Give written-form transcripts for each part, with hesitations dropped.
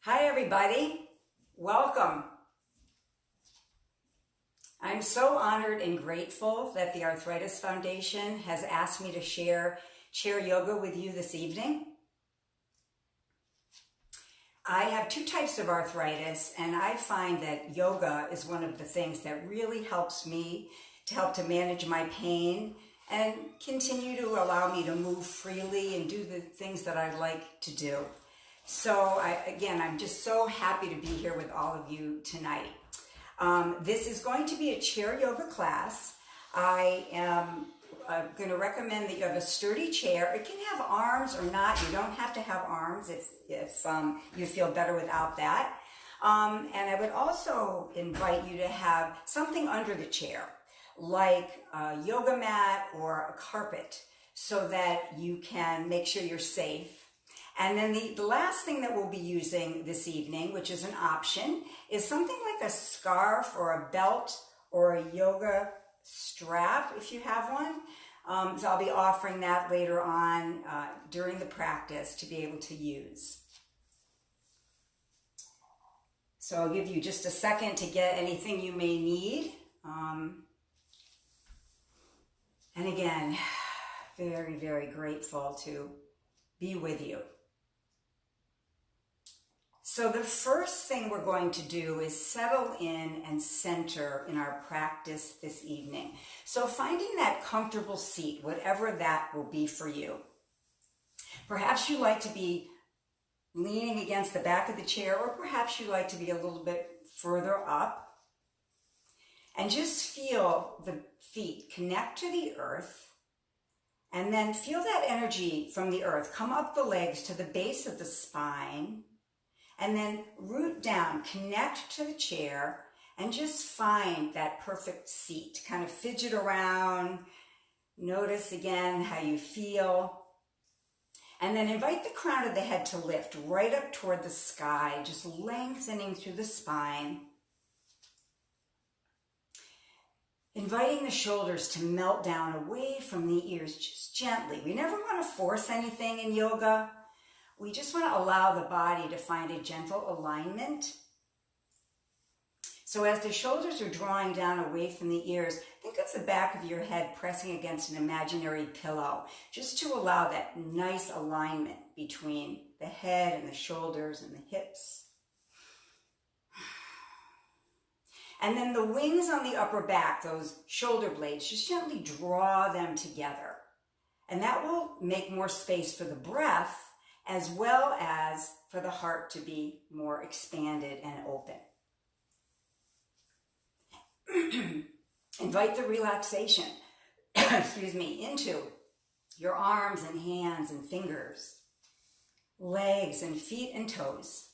Hi everybody, welcome. I'm so honored and grateful that the Arthritis Foundation has asked me to share chair yoga with you this evening. I have two types of arthritis, and I find that yoga is one of the things that really helps me to manage my pain and continue to allow me to move freely and do the things that I like to do. So I'm just so happy to be here with all of you tonight. This is going to be a chair yoga class. I am going to recommend that you have a sturdy chair. It can have arms or not. You don't have to have arms if you feel better without that. And I would also invite you to have something under the chair, like a yoga mat or a carpet, so that you can make sure you're safe. And then the last thing that we'll be using this evening, which is an option, is something like a scarf or a belt or a yoga strap, if you have one. So I'll be offering that later on during the practice to be able to use. So I'll give you just a second to get anything you may need. And again, very, very grateful to be with you. So the first thing we're going to do is settle in and center in our practice this evening. So finding that comfortable seat, whatever that will be for you. Perhaps you like to be leaning against the back of the chair, or perhaps you like to be a little bit further up. And just feel the feet connect to the earth, and then feel that energy from the earth come up the legs to the base of the spine. And then root down, connect to the chair, and just find that perfect seat. Kind of fidget around, notice again how you feel. And then invite the crown of the head to lift right up toward the sky, just lengthening through the spine. Inviting the shoulders to melt down away from the ears, just gently. We never want to force anything in yoga. We just want to allow the body to find a gentle alignment. So as the shoulders are drawing down away from the ears, think of the back of your head pressing against an imaginary pillow, just to allow that nice alignment between the head and the shoulders and the hips. And then the wings on the upper back, those shoulder blades, just gently draw them together. And that will make more space for the breath, as well as for the heart to be more expanded and open. Invite the relaxation, into your arms and hands and fingers, legs and feet and toes.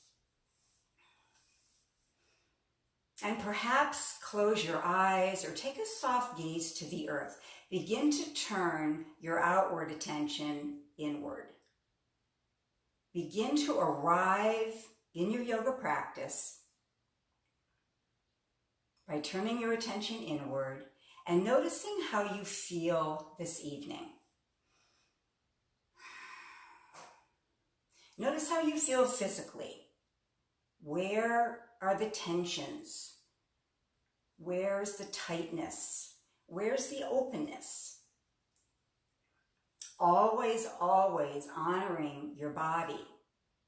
And perhaps close your eyes or take a soft gaze to the earth. Begin to turn your outward attention inward. Begin to arrive in your yoga practice by turning your attention inward and noticing how you feel this evening. Notice how you feel physically. Where are the tensions? Where's the tightness? Where's the openness? Always, always honoring your body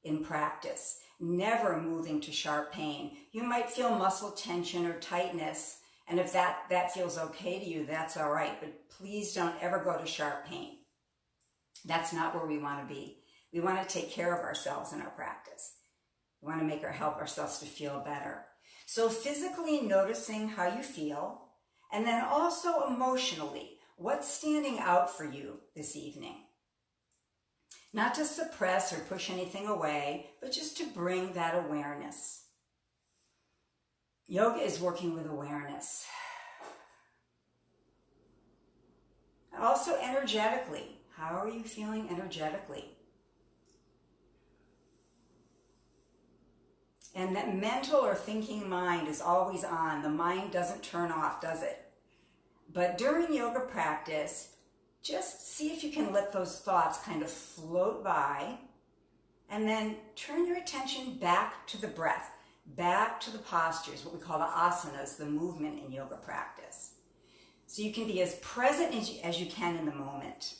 in practice, never moving to sharp pain. You might feel muscle tension or tightness, and if that feels okay to you, that's all right, but please don't ever go to sharp pain. That's not where we want to be. We want to take care of ourselves in our practice. We want to help ourselves to feel better. So physically noticing how you feel, and then also emotionally, what's standing out for you this evening? Not to suppress or push anything away, but just to bring that awareness. Yoga is working with awareness. Also energetically, how are you feeling energetically? And that mental or thinking mind is always on. The mind doesn't turn off, does it? But during yoga practice, just see if you can let those thoughts kind of float by And then turn your attention back to the breath, back to the postures, what we call the asanas, the movement in yoga practice. So you can be as present as you can in the moment.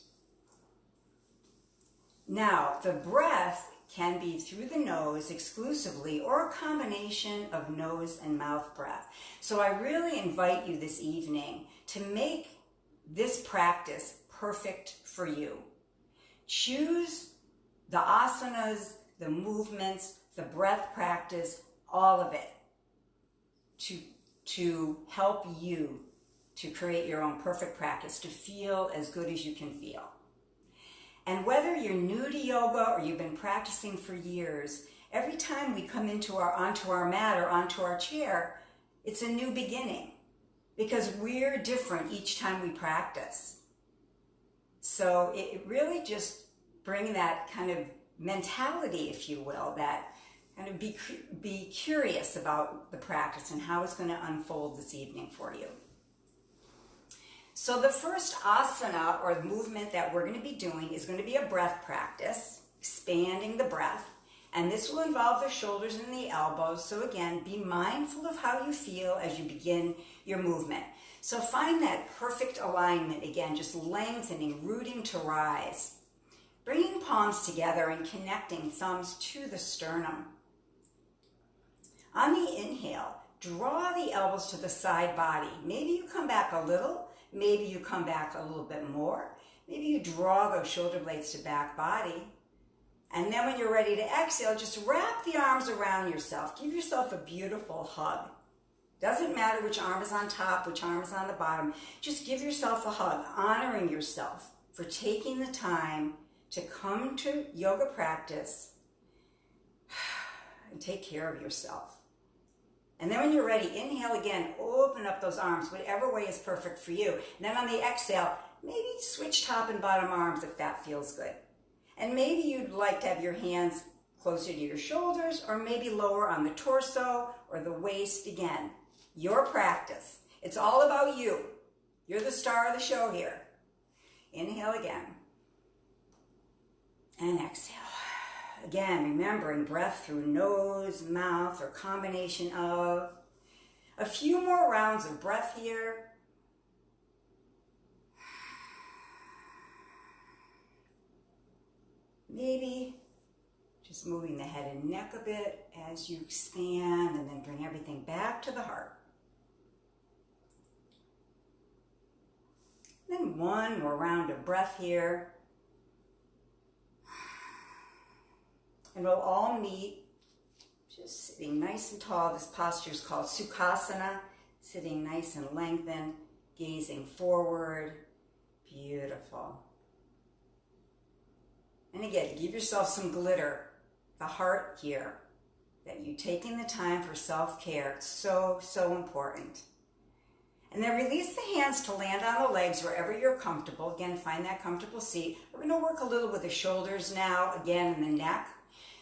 Now, the breath can be through the nose exclusively or a combination of nose and mouth breath. So I really invite you this evening to make this practice perfect for you. Choose the asanas, the movements, the breath practice, all of it to help you to create your own perfect practice, to feel as good as you can feel. And whether you're new to yoga or you've been practicing for years, every time we come onto our mat or onto our chair, it's a new beginning because we're different each time we practice. So it really just bring that kind of mentality, if you will, that kind of be curious about the practice and how it's going to unfold this evening for you. So the first asana or movement that we're going to be doing is going to be a breath practice, expanding the breath. And this will involve the shoulders and the elbows. So again, be mindful of how you feel as you begin your movement. So find that perfect alignment, again, just lengthening, rooting to rise. Bringing palms together and connecting thumbs to the sternum. On the inhale, draw the elbows to the side body. Maybe you come back a little. Maybe you come back a little bit more. Maybe you draw those shoulder blades to back body. And then when you're ready to exhale, just wrap the arms around yourself. Give yourself a beautiful hug. Doesn't matter which arm is on top, which arm is on the bottom. Just give yourself a hug, honoring yourself for taking the time to come to yoga practice and take care of yourself. And then when you're ready, inhale again, open up those arms, whatever way is perfect for you. And then on the exhale, maybe switch top and bottom arms if that feels good. And maybe you'd like to have your hands closer to your shoulders or maybe lower on the torso or the waist again. Your practice. It's all about you. You're the star of the show here. Inhale again. And exhale. Again, remembering breath through nose, mouth, or combination of. A few more rounds of breath here. Maybe just moving the head and neck a bit as you expand and then bring everything back to the heart. Then one more round of breath here. And we'll all meet just sitting nice and tall. This posture is called Sukhasana, sitting nice and lengthened, gazing forward. Beautiful. And again, give yourself some glitter, the heart here, that you're taking the time for self-care. It's so, so important. And then release the hands to land on the legs wherever you're comfortable. Again, find that comfortable seat. We're going to work a little with the shoulders now, again, and the neck.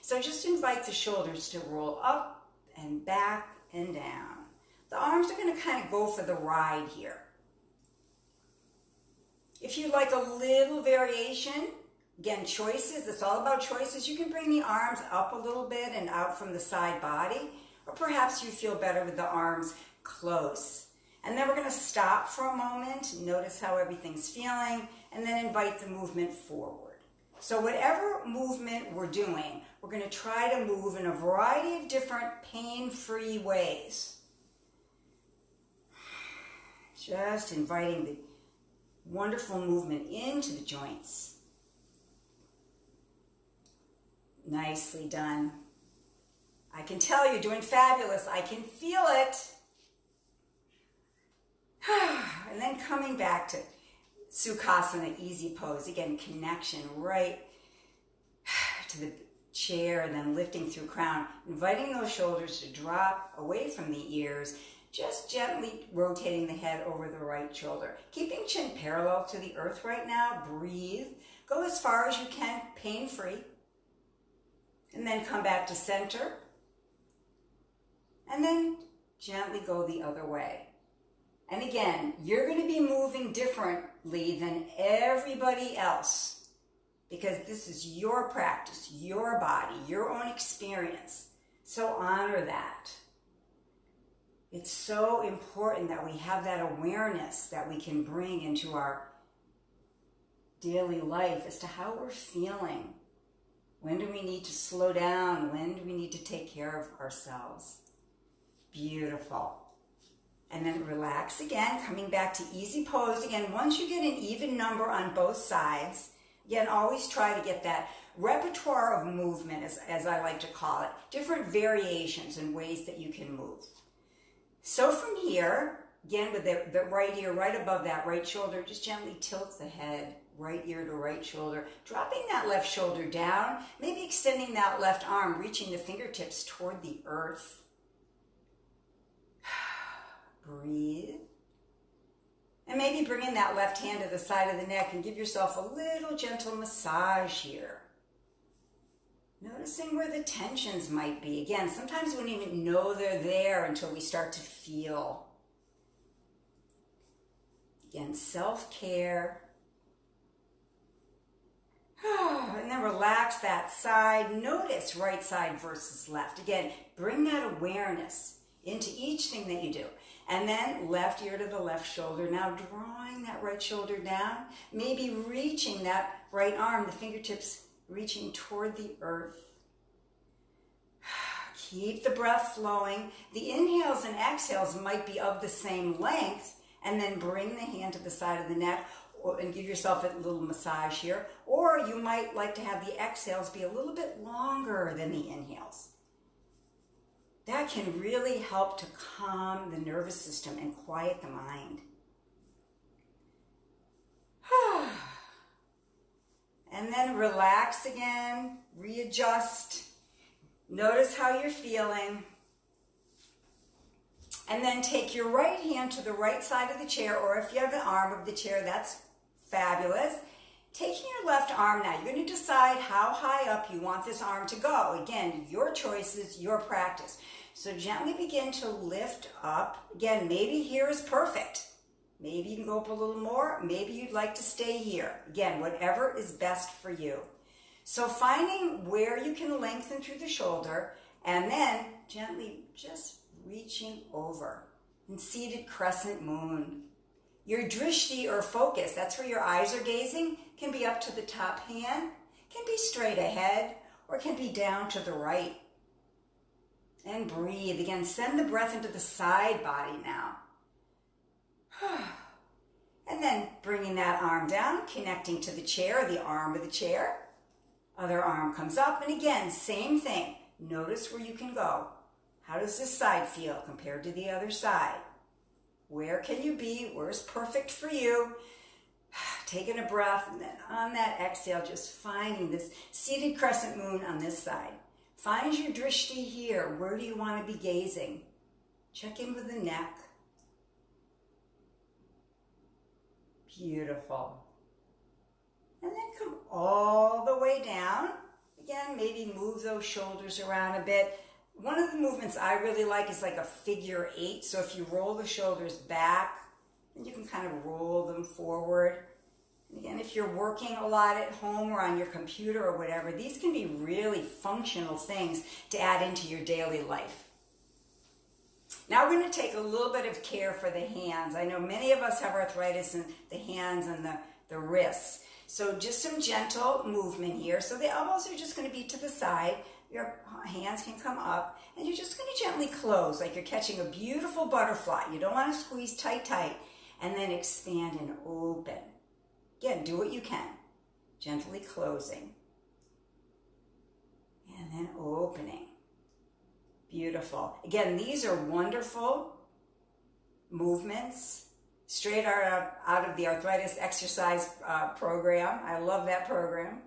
So just invite the shoulders to roll up and back and down. The arms are going to kind of go for the ride here. If you'd like a little variation, again, choices, it's all about choices. You can bring the arms up a little bit and out from the side body, or perhaps you feel better with the arms close. And then we're going to stop for a moment, notice how everything's feeling, and then invite the movement forward. So whatever movement we're doing, we're going to try to move in a variety of different pain-free ways. Just inviting the wonderful movement into the joints. Nicely done. I can tell you're doing fabulous. I can feel it. And then coming back to Sukhasana, easy pose. Again, connection right to the chair and then lifting through crown. Inviting those shoulders to drop away from the ears. Just gently rotating the head over the right shoulder. Keeping chin parallel to the earth right now. Breathe. Go as far as you can, pain-free. And then come back to center. And then gently go the other way. And again, you're going to be moving differently than everybody else. because this is your practice, your body, your own experience. So honor that. It's so important that we have that awareness that we can bring into our daily life as to how we're feeling. When do we need to slow down? When do we need to take care of ourselves? Beautiful. And then relax again, coming back to easy pose. Again, once you get an even number on both sides, again, always try to get that repertoire of movement, as I like to call it, different variations and ways that you can move. So from here, again, with the right ear right above that right shoulder, just gently tilt the head, right ear to right shoulder, dropping that left shoulder down, maybe extending that left arm, reaching the fingertips toward the earth. Breathe. And maybe bring in that left hand to the side of the neck and give yourself a little gentle massage here. Noticing where the tensions might be. Again, sometimes we don't even know they're there until we start to feel. Again, self-care. And then relax that side. Notice right side versus left. Again, bring that awareness into each thing that you do. And then left ear to the left shoulder. Now drawing that right shoulder down. Maybe reaching that right arm, the fingertips reaching toward the earth. Keep the breath flowing. The inhales and exhales might be of the same length. And then bring the hand to the side of the neck and give yourself a little massage here. Or you might like to have the exhales be a little bit longer than the inhales. That can really help to calm the nervous system and quiet the mind. And then relax again, readjust. Notice how you're feeling. And then take your right hand to the right side of the chair, or if you have an arm of the chair, that's fabulous. Taking your left arm now, you're going to decide how high up you want this arm to go. Again, your choices, your practice. So gently begin to lift up. Again, maybe here is perfect. Maybe you can go up a little more. Maybe you'd like to stay here. Again, whatever is best for you. So finding where you can lengthen through the shoulder and then gently just reaching over in seated crescent moon. Your drishti or focus, that's where your eyes are gazing, can be up to the top hand, can be straight ahead, or can be down to the right. And breathe. Again, send the breath into the side body now. And then bringing that arm down, connecting to the chair, the arm of the chair. Other arm comes up, and again, same thing. Notice where you can go. How does this side feel compared to the other side? Where can you be? Where's perfect for you? Taking a breath, and then on that exhale, just finding this seated crescent moon on this side. Find your drishti here. Where do you want to be gazing? Check in with the neck. Beautiful. And then come all the way down. Again, maybe move those shoulders around a bit. One of the movements I really like is like a figure 8. So if you roll the shoulders back, then you can kind of roll them forward. And again, if you're working a lot at home or on your computer or whatever, these can be really functional things to add into your daily life. Now we're going to take a little bit of care for the hands. I know many of us have arthritis in the hands and the wrists. So just some gentle movement here. So the elbows are just going to be to the side. Your hands can come up. And you're just going to gently close like you're catching a beautiful butterfly. You don't want to squeeze tight, tight. And then expand and open. Again, do what you can. Gently closing. And then opening. Beautiful. Again, these are wonderful movements straight out of the arthritis exercise program. I love that program.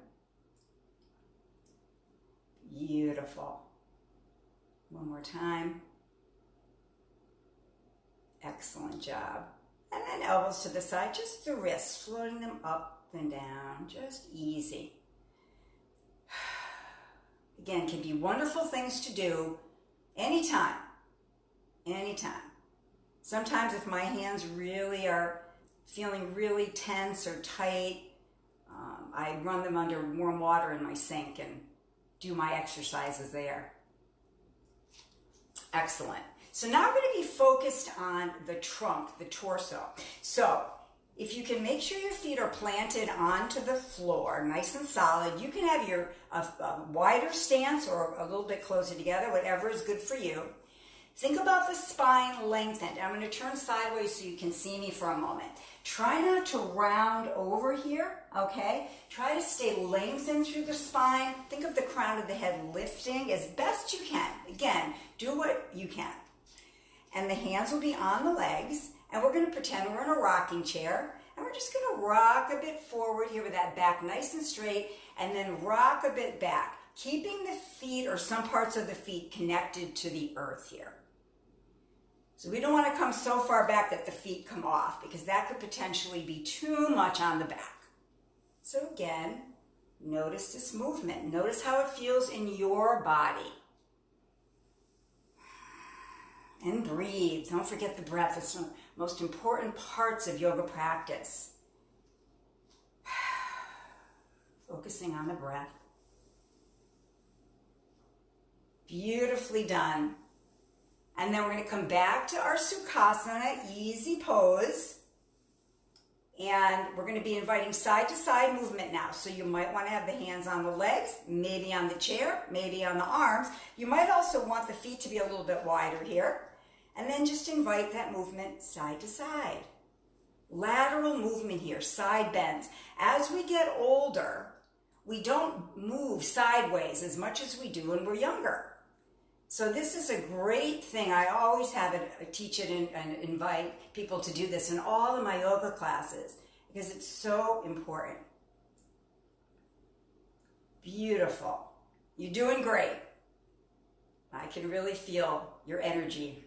Beautiful. One more time. Excellent job. And then elbows to the side, just the wrists, floating them up and down, just easy. Again, can be wonderful things to do anytime. Anytime. Sometimes if my hands really are feeling really tense or tight, I run them under warm water in my sink and do my exercises there. Excellent. So now we're going to be focused on the trunk, the torso. So if you can make sure your feet are planted onto the floor, nice and solid, you can have your a wider stance or a little bit closer together, whatever is good for you. Think about the spine lengthened. I'm going to turn sideways so you can see me for a moment. Try not to round over here, okay? Try to stay lengthened through the spine. Think of the crown of the head lifting as best you can. Again, do what you can. And the hands will be on the legs, and we're going to pretend we're in a rocking chair, and we're just going to rock a bit forward here with that back nice and straight, and then rock a bit back, keeping the feet or some parts of the feet connected to the earth here. So we don't want to come so far back that the feet come off, because that could potentially be too much on the back. So again, notice this movement. Notice how it feels in your body. And breathe. Don't forget the breath. It's one of the most important parts of yoga practice. Focusing on the breath. Beautifully done. And then we're going to come back to our Sukhasana, easy pose. And we're going to be inviting side to side movement now. So you might want to have the hands on the legs, maybe on the chair, maybe on the arms. You might also want the feet to be a little bit wider here. And then just invite that movement side to side. Lateral movement here, side bends. As we get older, we don't move sideways as much as we do when we're younger. So this is a great thing. I always have it, teach it and invite people to do this in all of my yoga classes because it's so important. Beautiful. You're doing great. I can really feel your energy.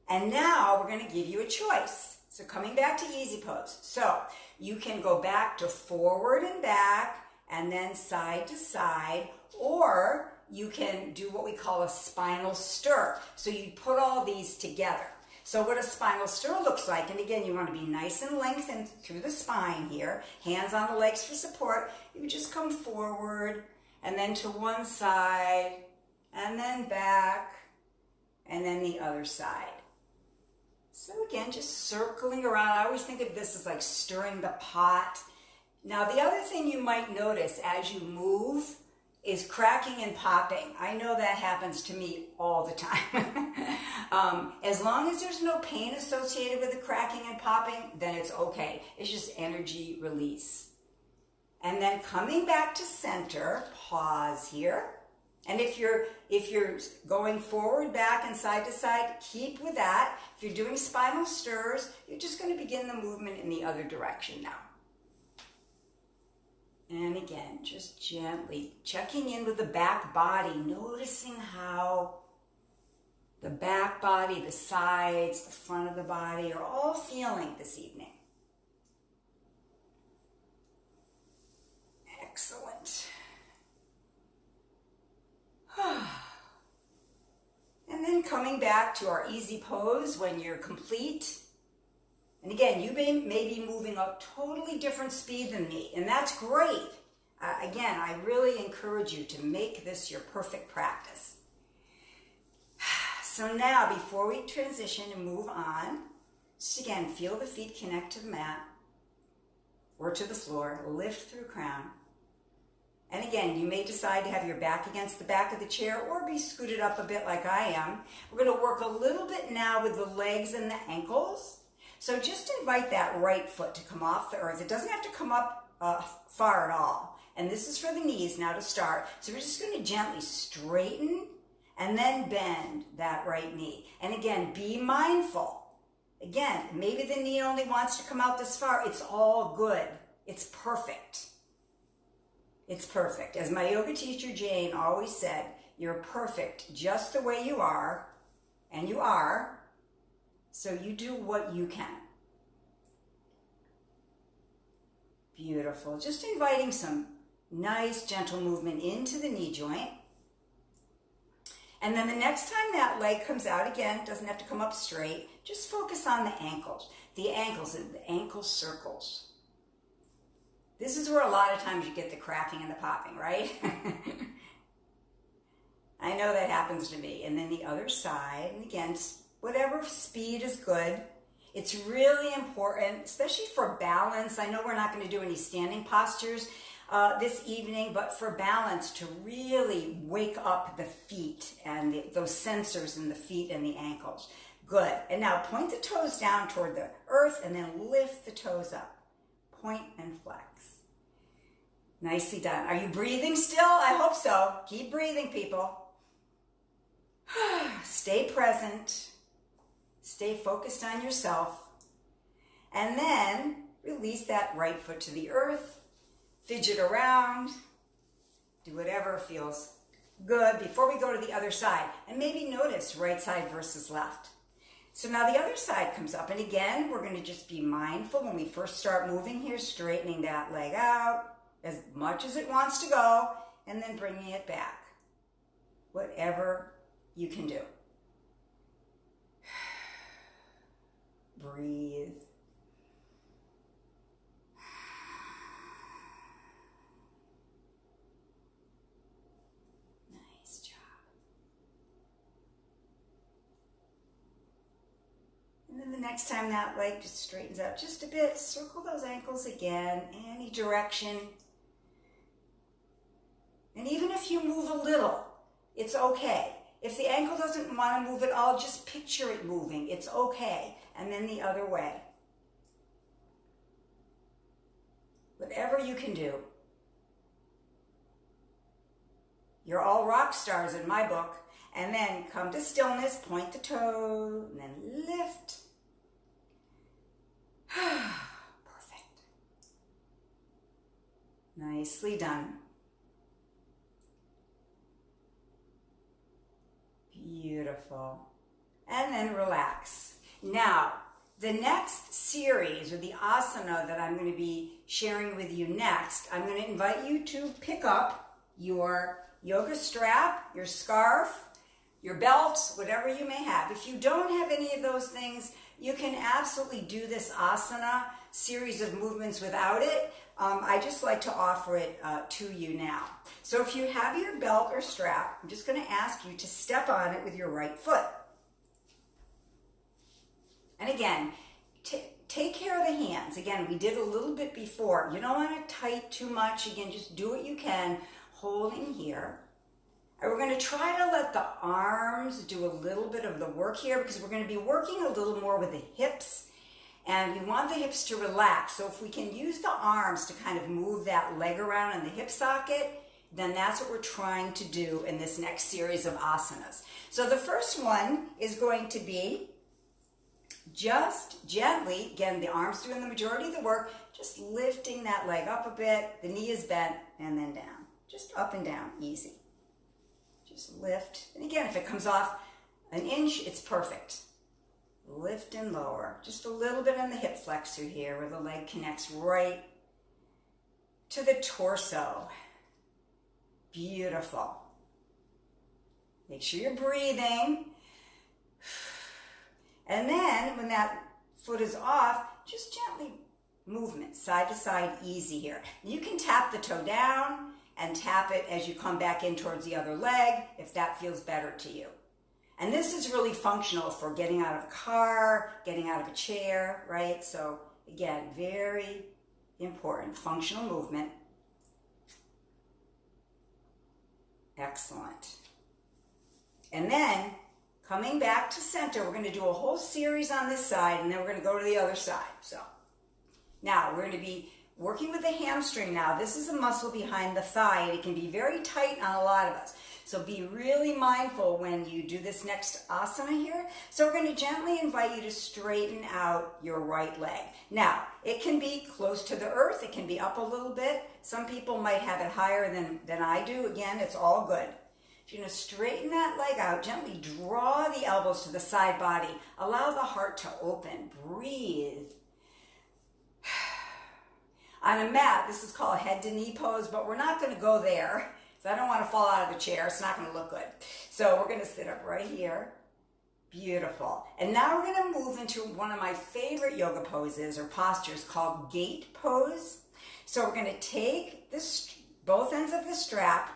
And now we're going to give you a choice. So coming back to easy pose. So you can go back to forward and back and then side to side, or you can do what we call a spinal stir. So you put all these together. So what a spinal stir looks like, and again, you want to be nice and lengthened through the spine here, hands on the legs for support. You just come forward and then to one side and then back and then the other side. So again, just circling around. I always think of this as like stirring the pot. Now, the other thing you might notice as you move is cracking and popping. I know that happens to me all the time. As long as there's no pain associated with the cracking and popping, then it's okay. It's just energy release. And then coming back to center, pause here. And if you're going forward, back, and side to side, keep with that. If you're doing spinal stirs, you're just going to begin the movement in the other direction now. And again, just gently checking in with the back body, noticing how the back body, the sides, the front of the body are all feeling this evening. Excellent. And then coming back to our easy pose when you're complete. And again, you may be moving a totally different speed than me, and that's great. Again, I really encourage you to make this your perfect practice. So now, before we transition and move on, just again, feel the feet connect to the mat or to the floor, lift through crown. And again, you may decide to have your back against the back of the chair or be scooted up a bit like I am. We're going to work a little bit now with the legs and the ankles. So just invite that right foot to come off the earth. It doesn't have to come up far at all. And this is for the knees now to start. So we're just going to gently straighten and then bend that right knee. And again, be mindful. Again, maybe the knee only wants to come out this far. It's all good. It's perfect. It's perfect. As my yoga teacher, Jane, always said, you're perfect just the way you are, and you are, so you do what you can. Beautiful. Just inviting some nice, gentle movement into the knee joint. And then the next time that leg comes out, again, doesn't have to come up straight, just focus on the ankles. The ankles and the ankle circles. This is where a lot of times you get the cracking and the popping, right? I know that happens to me. And then the other side, and again, whatever speed is good. It's really important, especially for balance. I know we're not going to do any standing postures this evening, but for balance, to really wake up the feet and those sensors in the feet and the ankles. Good. And now point the toes down toward the earth and then lift the toes up. Point and flex. Nicely done. Are you breathing still? I hope so. Keep breathing, people. Stay present. Stay focused on yourself. And then release that right foot to the earth. Fidget around. Do whatever feels good before we go to the other side. And maybe notice right side versus left. So now the other side comes up. And again, we're going to just be mindful when we first start moving here, straightening that leg out as much as it wants to go, and then bringing it back. Whatever you can do. Breathe. Nice job. And then the next time that leg just straightens out just a bit, circle those ankles again, any direction. And even if you move a little, it's okay. If the ankle doesn't want to move at all, just picture it moving. It's okay. And then the other way. Whatever you can do. You're all rock stars in my book. And then come to stillness, point the toe, and then lift. Perfect. Nicely done. Beautiful. And then relax. Now, the next series, or the asana that I'm going to be sharing with you next, I'm going to invite you to pick up your yoga strap, your scarf, your belt, whatever you may have. If you don't have any of those things, you can absolutely do this asana series of movements without it. I just like to offer it to you now. So if you have your belt or strap, I'm just going to ask you to step on it with your right foot. And again, take care of the hands. Again, we did a little bit before. You don't want to tight too much. Again, just do what you can, holding here. And we're going to try to let the arms do a little bit of the work here, because we're going to be working a little more with the hips. And we want the hips to relax. So if we can use the arms to kind of move that leg around in the hip socket, then that's what we're trying to do in this next series of asanas. So the first one is going to be just gently, again, the arms doing the majority of the work, just lifting that leg up a bit, the knee is bent, and then down. Just up and down, easy. Just lift. And again, if it comes off an inch, it's perfect. Lift and lower. Just a little bit on the hip flexor here, where the leg connects right to the torso. Beautiful. Make sure you're breathing. And then when that foot is off, just gently movement, side to side, easy here. You can tap the toe down and tap it as you come back in towards the other leg, if that feels better to you. And this is really functional for getting out of a car, getting out of a chair, right? So again, very important, functional movement. Excellent. And then coming back to center, we're going to do a whole series on this side, and then we're going to go to the other side. So now we're going to be working with the hamstring now. This is a muscle behind the thigh, and it can be very tight on a lot of us. So be really mindful when you do this next asana here. So we're going to gently invite you to straighten out your right leg. Now, it can be close to the earth. It can be up a little bit. Some people might have it higher than I do. Again, it's all good. You're going to straighten that leg out. Gently draw the elbows to the side body. Allow the heart to open. Breathe. On a mat, this is called head to knee pose, but we're not going to go there. So I don't want to fall out of the chair. It's not going to look good. So we're going to sit up right here. Beautiful. And now we're going to move into one of my favorite yoga poses or postures called gate pose. So we're going to take this, both ends of the strap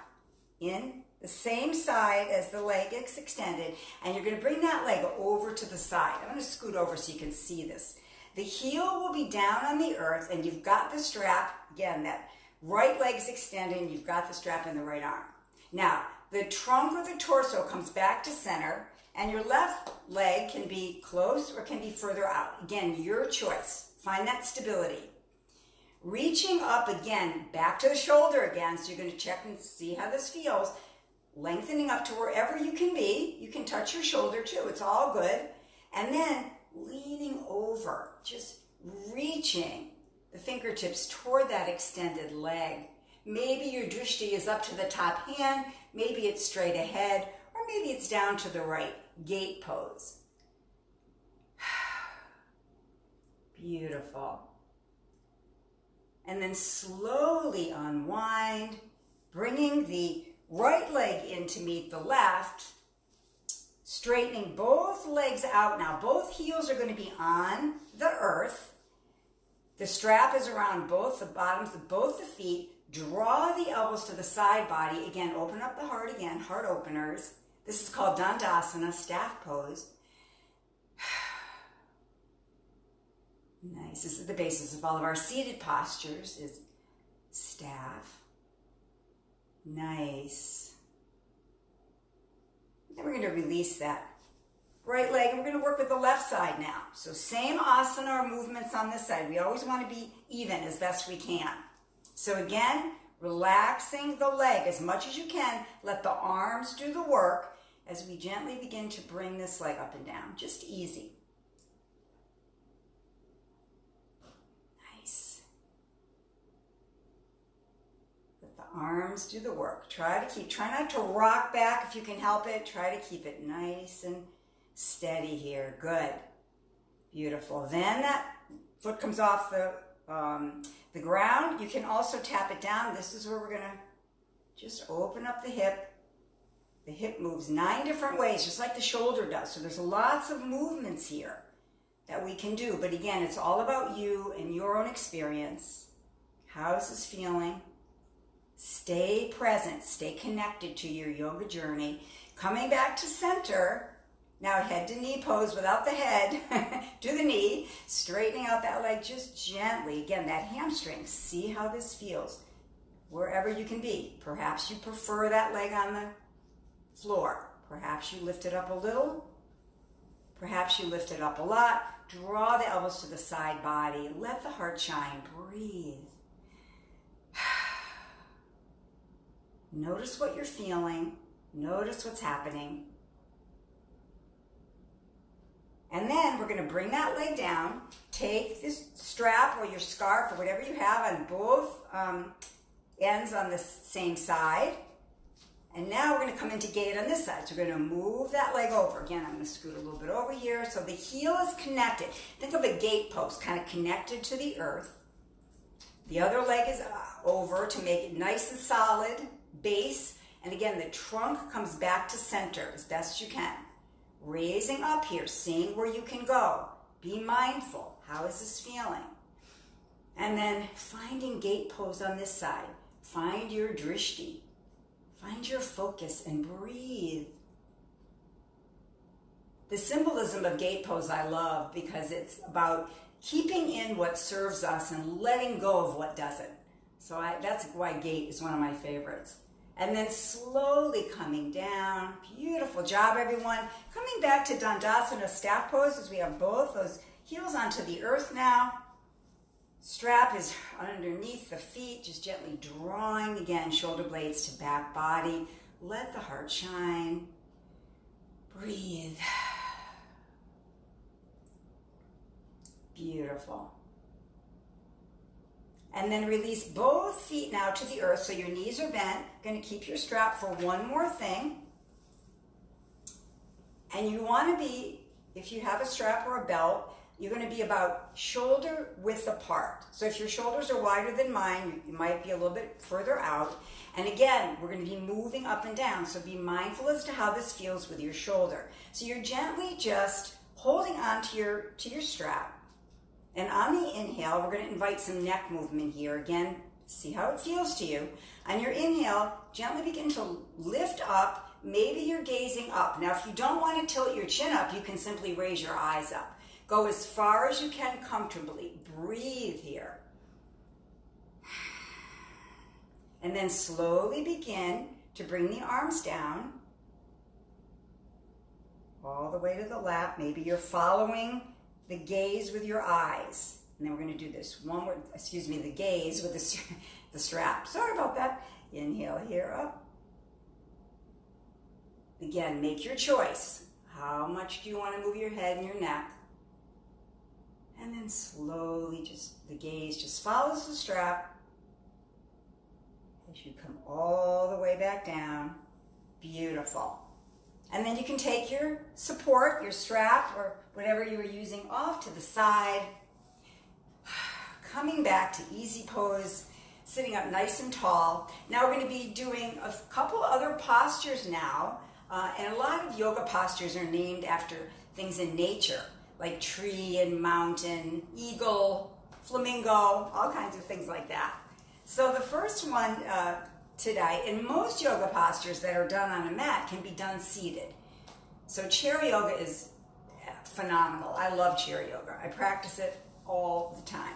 in the same side as the leg is extended, and you're going to bring that leg over to the side. I'm going to scoot over so you can see this. The heel will be down on the earth, and you've got the strap, again, that right leg's extended, and you've got the strap in the right arm. Now, the trunk or the torso comes back to center, and your left leg can be close or can be further out. Again, your choice. Find that stability. Reaching up again, back to the shoulder again, so you're going to check and see how this feels. Lengthening up to wherever you can be. You can touch your shoulder too, it's all good. And then leaning over, just reaching the fingertips toward that extended leg. Maybe your drishti is up to the top hand, maybe it's straight ahead, or maybe it's down to the right. Gate pose. Beautiful. And then slowly unwind, bringing the right leg in to meet the left, straightening both legs out now. Both heels are going to be on the earth. The strap is around both the bottoms of both the feet. Draw the elbows to the side body. Again, open up the heart again, heart openers. This is called Dandasana, staff pose. Nice. This is the basis of all of our seated postures, is staff. Nice. Then we're going to release that right leg, and we're going to work with the left side now. So same asana or movements on this side. We always want to be even as best we can. So again, relaxing the leg as much as you can. Let the arms do the work as we gently begin to bring this leg up and down. Just easy. Nice. Let the arms do the work. Try not to rock back if you can help it. Try to keep it nice and steady here. Good. Beautiful. Then that foot comes off the ground. You can also tap it down. This is where we're going to just open up the hip. The hip moves 9 different ways, just like the shoulder does. So there's lots of movements here that we can do. But again, it's all about you and your own experience. How's this feeling? Stay present. Stay connected to your yoga journey. Coming back to center. Now head to knee pose without the head. Do the knee. Straightening out that leg just gently. Again, that hamstring. See how this feels. Wherever you can be. Perhaps you prefer that leg on the floor. Perhaps you lift it up a little. Perhaps you lift it up a lot. Draw the elbows to the side body. Let the heart shine. Breathe. Notice what you're feeling. Notice what's happening. And then we're going to bring that leg down. Take this strap or your scarf or whatever you have on both ends on the same side. And now we're going to come into gate on this side. So we're going to move that leg over. Again, I'm going to scoot a little bit over here. So the heel is connected. Think of a gate post, kind of connected to the earth. The other leg is over to make it nice and solid, base. And again, the trunk comes back to center as best you can. Raising up here, seeing where you can go. Be mindful. How is this feeling? And then finding gate pose on this side. Find your drishti. Find your focus and breathe. The symbolism of gate pose I love because it's about keeping in what serves us and letting go of what doesn't. So that's why gate is one of my favorites. And then slowly coming down. Beautiful job, everyone. Coming back to Dandasana staff pose as we have both those heels onto the earth now. Strap is underneath the feet, just gently drawing, again, shoulder blades to back body. Let the heart shine. Breathe. Beautiful. And then release both feet now to the earth so your knees are bent. Going to keep your strap for one more thing. And you want to be, if you have a strap or a belt, you're going to be about shoulder width apart. So if your shoulders are wider than mine, you might be a little bit further out. And again, we're going to be moving up and down. So be mindful as to how this feels with your shoulder. So you're gently just holding on to your strap. And on the inhale, we're going to invite some neck movement here. Again, see how it feels to you. On your inhale, gently begin to lift up. Maybe you're gazing up. Now, if you don't want to tilt your chin up, you can simply raise your eyes up. Go as far as you can comfortably. Breathe here. And then slowly begin to bring the arms down all the way to the lap. Maybe you're following the gaze with your eyes. And then we're going to do this one more, the gaze with the strap. Sorry about that. Inhale here, up. Again, make your choice. How much do you want to move your head and your neck? And then slowly, the gaze just follows the strap as you come all the way back down. Beautiful. And then you can take your support, your strap, or whatever you were using off to the side. Coming back to easy pose, sitting up nice and tall. Now we're going to be doing a couple other postures now. And a lot of yoga postures are named after things in nature, like tree and mountain, eagle, flamingo, all kinds of things like that. So the first one today, and most yoga postures that are done on a mat can be done seated. So chair yoga is phenomenal. I love chair yoga. I practice it all the time.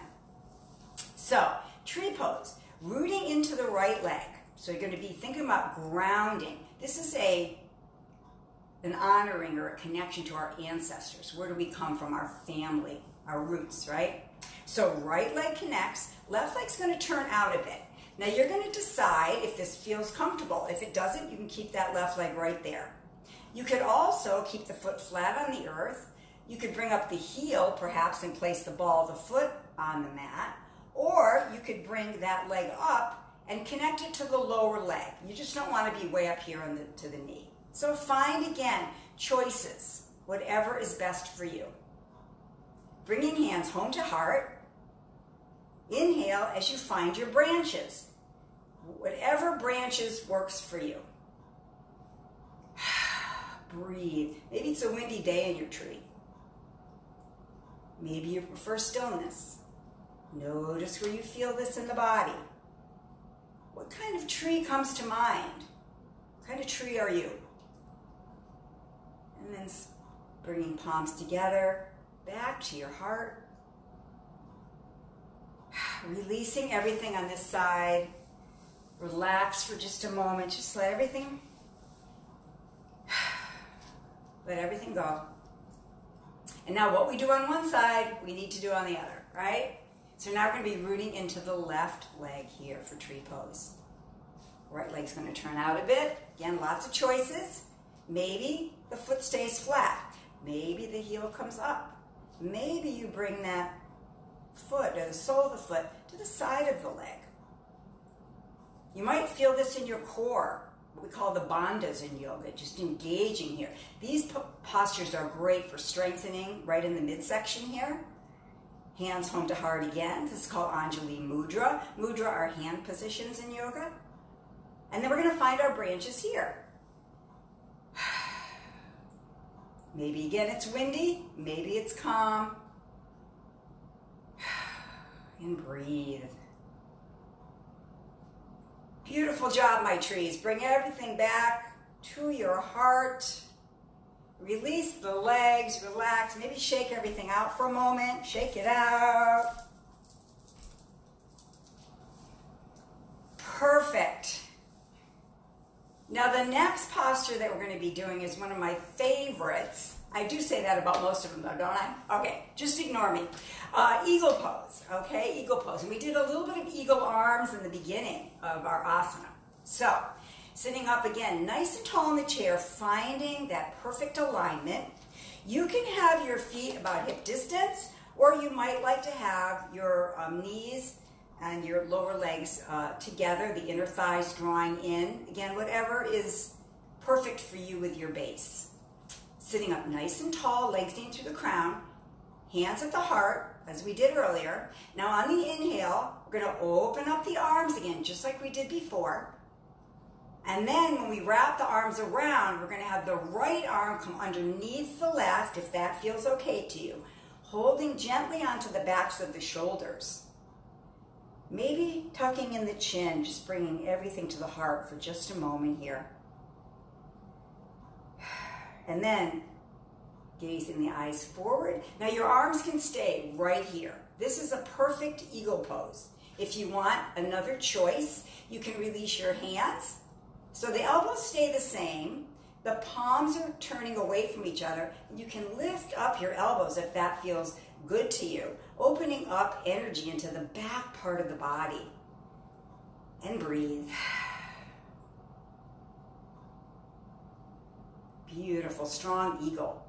So tree pose, rooting into the right leg. So you're going to be thinking about grounding. This is an honoring or a connection to our ancestors. Where do we come from? Our family, our roots, right? So right leg connects, left leg's going to turn out a bit. Now you're going to decide if this feels comfortable. If it doesn't, you can keep that left leg right there. You could also keep the foot flat on the earth. You could bring up the heel perhaps and place the ball of the foot on the mat. Or you could bring that leg up and connect it to the lower leg. You just don't want to be way up here to the knee. So find, again, choices, whatever is best for you. Bringing hands home to heart. Inhale as you find your branches. Whatever branches works for you. Breathe. Maybe it's a windy day in your tree. Maybe you prefer stillness. Notice where you feel this in the body. What kind of tree comes to mind? What kind of tree are you? And then bringing palms together, back to your heart. Releasing everything on this side. Relax for just a moment. Just let everything go. And now what we do on one side, we need to do on the other, right? So now we're going to be rooting into the left leg here for tree pose. Right leg's going to turn out a bit. Again, lots of choices. Maybe the foot stays flat. Maybe the heel comes up. Maybe you bring that foot, or the sole of the foot, to the side of the leg. You might feel this in your core, what we call the bandhas in yoga, just engaging here. These postures are great for strengthening right in the midsection here. Hands home to heart again. This is called Anjali Mudra. Mudra are hand positions in yoga. And then we're going to find our branches here. Maybe again it's windy, maybe it's calm. And breathe. Beautiful job, my trees. Bring everything back to your heart. Release the legs, relax. Maybe shake everything out for a moment. Shake it out. Perfect. Now the next posture that we're going to be doing is one of my favorites. I do say that about most of them though, don't I? Okay, just ignore me. Eagle pose, okay? Eagle pose. And we did a little bit of eagle arms in the beginning of our asana. So, sitting up again, nice and tall in the chair, finding that perfect alignment. You can have your feet about hip distance, or you might like to have your knees and your lower legs together, the inner thighs drawing in. Again, whatever is perfect for you with your base. Sitting up nice and tall, lengthening through the crown, hands at the heart, as we did earlier. Now on the inhale, we're going to open up the arms again, just like we did before. And then when we wrap the arms around, we're going to have the right arm come underneath the left, if that feels okay to you. holding gently onto the backs of the shoulders. Maybe tucking in the chin, just bringing everything to the heart for just a moment here. And then gazing the eyes forward. Now your arms can stay right here. This is a perfect eagle pose. If you want another choice, you can release your hands. So the elbows stay the same. The palms are turning away from each other. You can lift up your elbows if that feels good to you, opening up energy into the back part of the body. And breathe. Beautiful, strong eagle.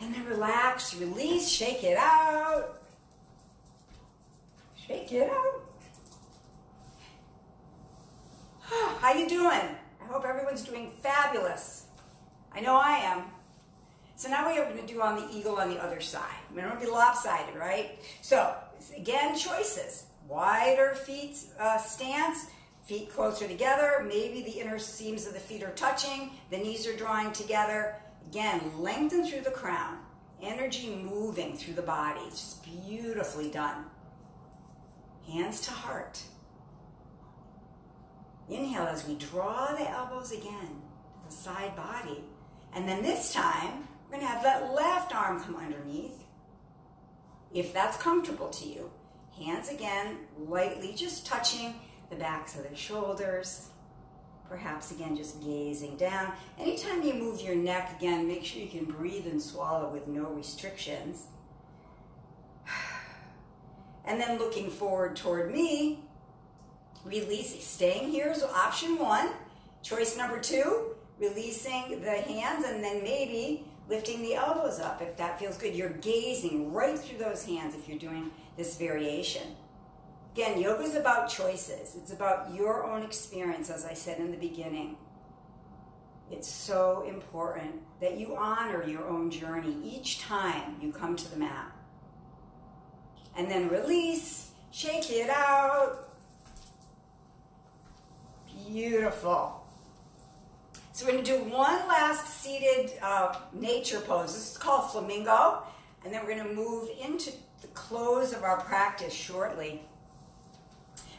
And then relax, release, shake it out. Shake it out. How you doing? I hope everyone's doing fabulous. I know I am. So now what we're going to do on the eagle on the other side. We don't want to be lopsided, right? So again, choices. Wider feet stance, feet closer together. Maybe the inner seams of the feet are touching. The knees are drawing together. Again, lengthen through the crown. Energy moving through the body. It's just beautifully done. Hands to heart. Inhale as we draw the elbows again to the side body. And then this time, we're going to have that left arm come underneath. If that's comfortable to you. Hands again, lightly just touching the backs of the shoulders. Perhaps again, just gazing down. Anytime you move your neck, again, make sure you can breathe and swallow with no restrictions. And then looking forward toward me, releasing, staying here is option one. Choice number two, releasing the hands and then maybe lifting the elbows up if that feels good. You're gazing right through those hands if you're doing this variation. Again, yoga is about choices. It's about your own experience, as I said in the beginning. It's so important that you honor your own journey each time you come to the mat. And then release, shake it out. Beautiful. So we're going to do one last seated nature pose. This is called Flamingo. And then we're going to move into the close of our practice shortly.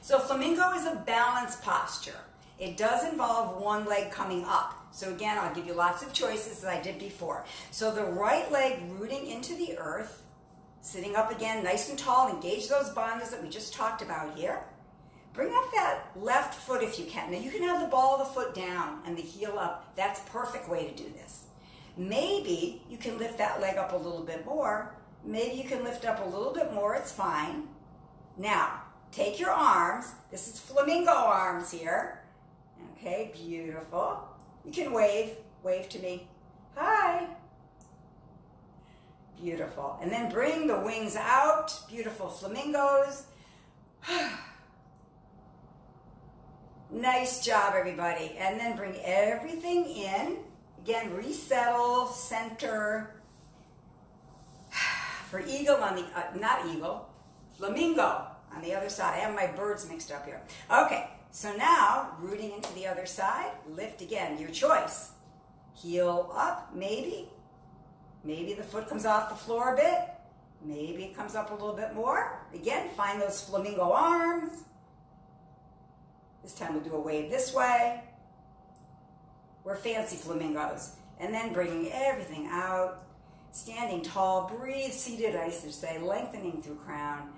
So Flamingo is a balanced posture. It does involve one leg coming up. So again, I'll give you lots of choices as I did before. So the right leg rooting into the earth, sitting up again nice and tall, engage those bandhas that we just talked about here. Bring up that left foot if you can. Now you can have the ball of the foot down and the heel up. That's a perfect way to do this. Maybe you can lift that leg up a little bit more. Maybe you can lift up a little bit more, it's fine. Now, take your arms. This is flamingo arms here. Okay, beautiful. You can wave to me. Hi. Beautiful. And then bring the wings out. Beautiful flamingos. Nice job, everybody. And then bring everything in. Again, resettle, center. For eagle on the, not eagle, flamingo on the other side. I have my birds mixed up here. Okay, so now, rooting into the other side, lift again, your choice. Heel up, maybe. Maybe the foot comes off the floor a bit. Maybe it comes up a little bit more. Again, find those flamingo arms. This time we'll do a wave this way. We're fancy flamingos. And then bringing everything out. Standing tall, breathe, seated, I should say, lengthening through crown.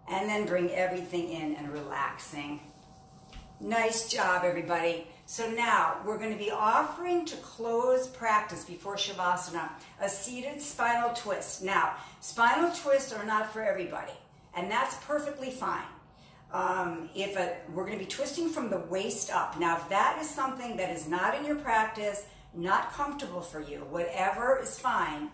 And then bring everything in and relaxing. Nice job, everybody. So now we're going to be offering to close practice before Shavasana, a seated spinal twist. Now, spinal twists are not for everybody, and that's perfectly fine. We're going to be twisting from the waist up. Now, if that is something that is not in your practice, not comfortable for you, whatever is fine.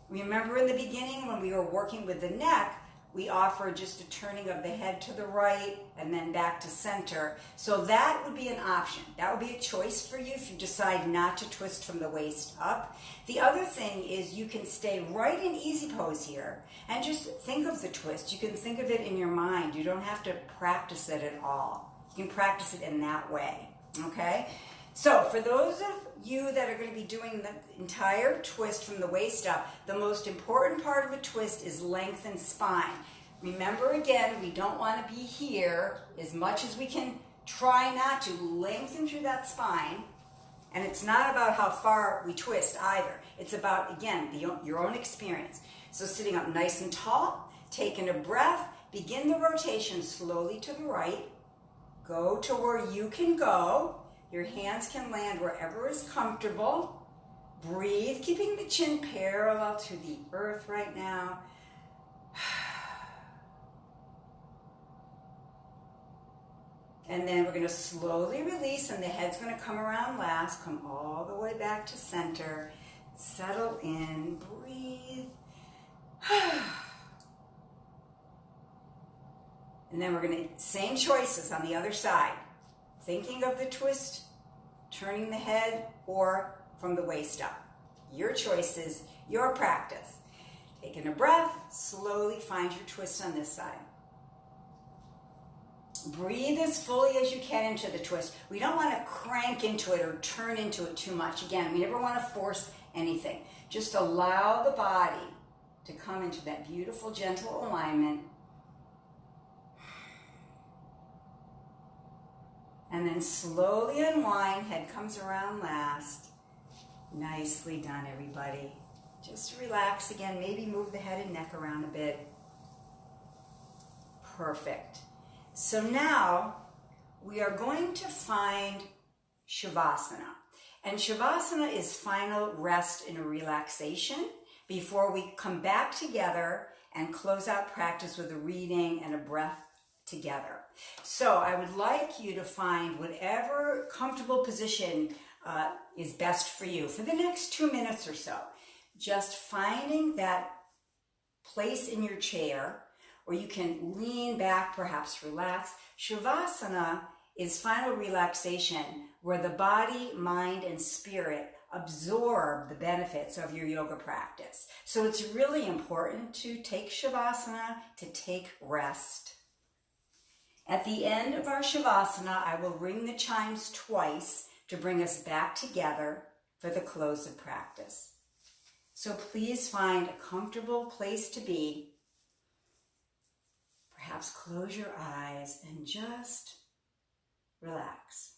Remember in the beginning when we were working with the neck, we offered just a turning of the head to the right and then back to center. So that would be an option. That would be a choice for you if you decide not to twist from the waist up. The other thing is you can stay right in easy pose here and just think of the twist. You can think of it in your mind. You don't have to practice it at all. You can practice it in that way, okay? So for those of you that are going to be doing the entire twist from the waist up, the most important part of a twist is lengthen spine. Remember again, we don't want to be here as much as we can. Try not to lengthen through that spine. And it's not about how far we twist either. It's about, again, your own experience. So sitting up nice and tall, taking a breath, begin the rotation slowly to the right. Go to where you can go. Your hands can land wherever is comfortable. Breathe, keeping the chin parallel to the earth right now. And then we're going to slowly release, and the head's going to come around last. Come all the way back to center. Settle in. Breathe. And then we're going to, same choices on the other side. Thinking of the twist, turning the head, or from the waist up. Your choices, your practice. Taking a breath, slowly find your twist on this side. Breathe as fully as you can into the twist. We don't want to crank into it or turn into it too much. Again, we never want to force anything. Just allow the body to come into that beautiful, gentle alignment. And then slowly unwind. Head comes around last. Nicely done, everybody. Just relax again. Maybe move the head and neck around a bit. Perfect. So now we are going to find Shavasana. And Shavasana is final rest and relaxation before we come back together and close out practice with a reading and a breath together. So I would like you to find whatever comfortable position is best for you for the next 2 minutes or so. Just finding that place in your chair where you can lean back, perhaps relax. Shavasana is final relaxation where the body, mind, and spirit absorb the benefits of your yoga practice. So it's really important to take Shavasana, to take rest. At the end of our Shavasana, I will ring the chimes twice to bring us back together for the close of practice. So please find a comfortable place to be. Perhaps close your eyes and just relax.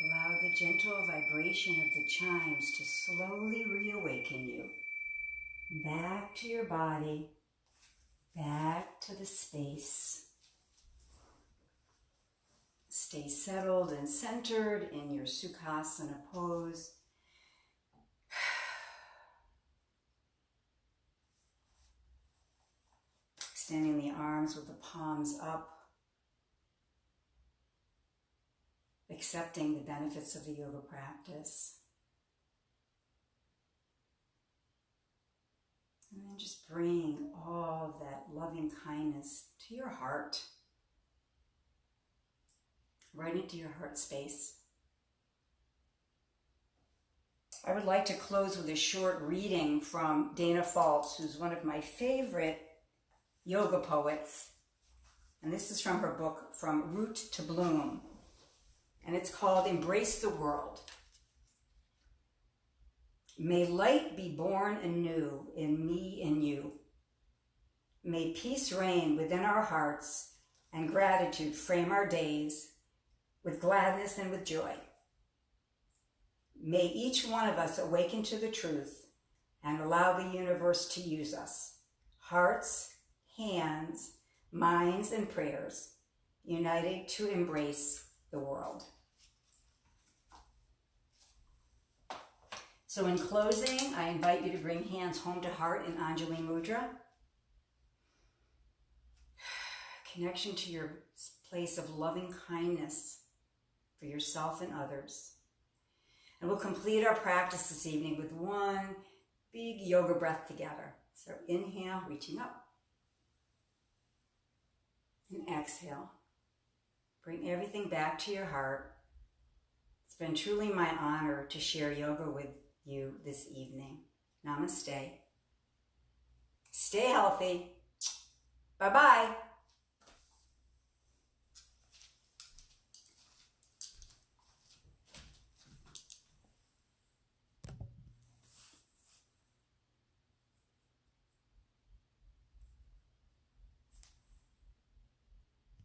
Allow the gentle vibration of the chimes to slowly reawaken you. Back to your body, back to the space. Stay settled and centered in your Sukhasana pose. extending the arms with the palms up, accepting the benefits of the yoga practice. And then just bring all of that loving kindness to your heart, right into your heart space. I would like to close with a short reading from Dana Faltz, who's one of my favorite yoga poets. And this is from her book, From Root to Bloom. And it's called Embrace the World. May light be born anew in me and you. May peace reign within our hearts and gratitude frame our days with gladness and with joy. May each one of us awaken to the truth and allow the universe to use us, hearts, hands, minds, and prayers, united to embrace the world. So in closing, I invite you to bring hands home to heart in Anjali Mudra. Connection to your place of loving kindness for yourself and others. And we'll complete our practice this evening with one big yoga breath together. So inhale, reaching up. And exhale. Bring everything back to your heart. It's been truly my honor to share yoga with you this evening. Namaste. Stay healthy. Bye-bye.